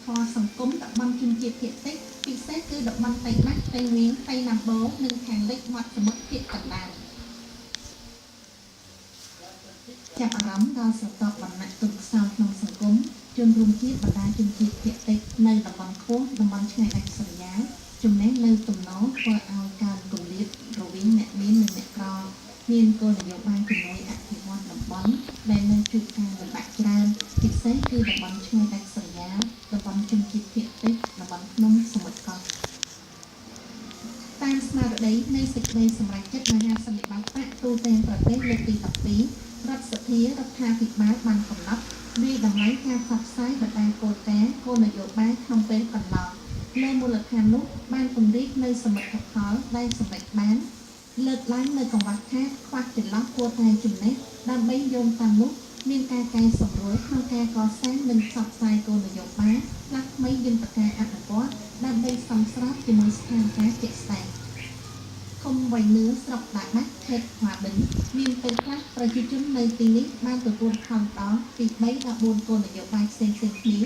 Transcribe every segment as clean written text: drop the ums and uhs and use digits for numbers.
ធម៌សង្គមតំបន់ជនជាតិភាគតិចពិសេសគឺតំបន់តៃម៉ាស់តៃវៀងតៃណាំបូនិងខាងលិចមាត់សមុទ្រភាគកណ្ដាលចាប់អារម្មណ៍ដល់ស្រទាប់វណ្ណៈទុនខ្សោយក្នុងសង្គមជនរួមជាតិបណ្ដាជនជាតិភាគតិចនៅតំបន់ខ្ពស់តំបន់ឆ្ងាយដាច់ស្រយាលចំណេះនៅទំនោរធ្វើឲ្យការគម្លាតរវាងអ្នកមាននិងអ្នកក្រមានគោលនយោបាយជំនួយអភិវឌ្ឍតំបន់ដែលនៅជួបការលំបាកច្រើនពិសេសគឺតំបន់ឆ្ងាយដាច់ស្រយាលតំបន់ជនជាតិភាគតិចតំបន់ភ្នំសមុទ្រកោះតាមស្មារតីនៃសេចក្តីសម្រេចចិត្តមហាសន្និបាតបកទូទាំងប្រទេសលើកទី12រដ្ឋសភារដ្ឋាភិបាលបានកំណត់វាតម្លៃការផ្សព្វផ្សាយបណ្ដាញគោលការណ៍គោលនយោបាយក្នុងពេលកន្លងនៅមូលដ្ឋាននោះបានពង្រីកនៅសមិទ្ធផលដែលសម្រេចបានលើកឡើងនៅកង្វះខាតខ្វះចន្លោះគួរតែចំណេះដើម្បីយោងតាមនោះមានការកែសម្រួលក្នុងការកសាងនិងផ្សព្វផ្សាយគោលនយោបាយផ្លាស់ថ្មីយន្តការអភិវឌ្ឍដើម្បីសមស្របជាមួយស្ថានភាពជាក់ស្ដែងគុំវៃនឿស្រុកតាម៉ាស់ខេត្តhòa bìnhមានពេលខ្លះប្រជាជននៅទីនេះបានទទួលផលដល់ពី3ដល់4គោលនយោបាយផ្សេងៗគ្នា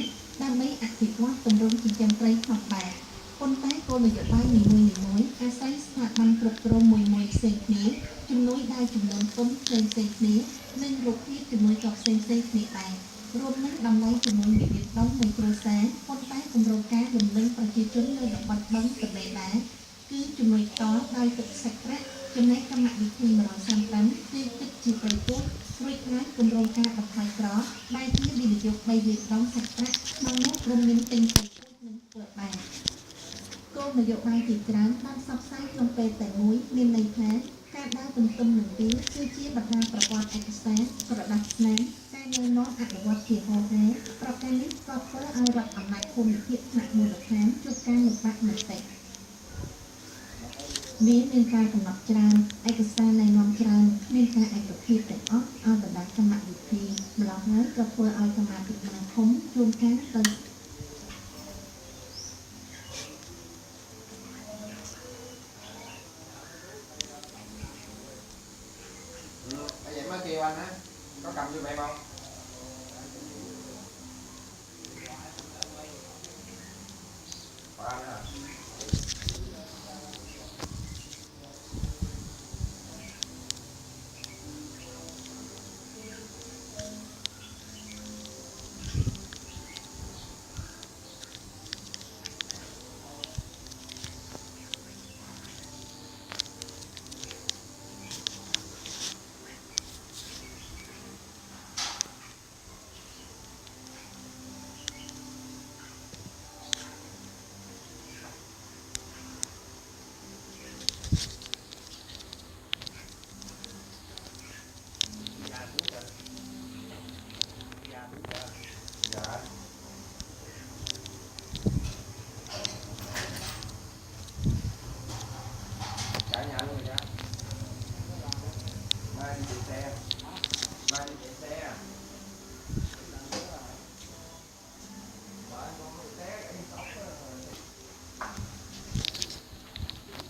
ដើម្បីអភិវឌ្ឍទម្រង់ចិញ្ចឹមត្រីផងដែរប៉ុន្តែគោលនយោបាយនីមួយៗអាស្រ័យស្ថាប័នគ្រប់គ្រងមួយៗផ្សេងគ្នាជំនួយដោយចំនួនទុនផ្សេងៗគ្នានិងរូបភាពជំនួយក៏ផ្សេងៗគ្នាដែររួមនឹងតម្លៃជំនួយវិនិយោគដល់មួយគ្រួសារប៉ុន្តែគម្រោងការលំនឹងប្រជាជននៅតំបន់បឹងទន្លេដែរគឺជំនួយតដោយទឹកសាច់ប្រាក់ចំណែកកម្មវិធី135គឺទឹកជាប្រយោជន៍រួចហើយគម្រោងការបន្ថយក្រដែលជាវិនិយោគ3លានដុល្លារសាច់ប្រាក់ក្នុងនោះរួមមានទិញប្រយោជន៍និងធ្វើបានគោលនយោបាយជាច្រើនបានផ្សព្វផ្សាយក្នុងពេលតែមួយមានន័យថាការដើរទន្ទឹមនឹងវាគឺជាបណ្ដាប្រព័ន្ធឯកសារក្រដាសស្នាមការណែនាំអនុវត្តជាហោហាប្រការនេះក៏ធ្វើឲ្យរដ្ឋអំណាចភូមិភាគថ្នាក់មូលដ្ឋានជួបការលំបាកបន្តិចមានការកំណត់ច្រើនឯកសារណែនាំច្រើនមានការឯកភាពទាំងអស់ឲ្យបណ្ដាកម្មវិធីម្ល៉េះហើយក៏ធ្វើឲ្យសមាជិកធំជួនកាលទៅvậy mới kêu anh á có cầm cho mẹ không anh à cả nhà luôn rồi cha mai đi chạy xe mai đi chạy xe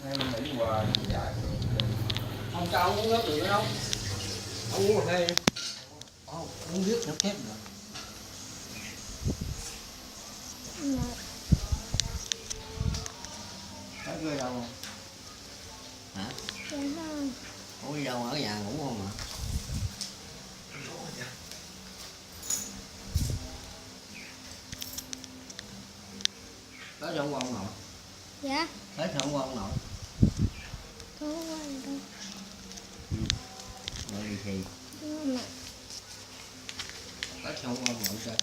hay mình nghĩ hoài dài không cho ông uống nước được không ông uống một đây uống nước nó khép được phải rơi đâu không hả? Ủa đi đâu ở nhà ngủ không hả? Tới cho ông qua ông nội. Dạ. Tới cho ông qua ông nội. Không qua được đâu. Nội gì thì. Không ạ. Tới cho ông qua ông nội chơi.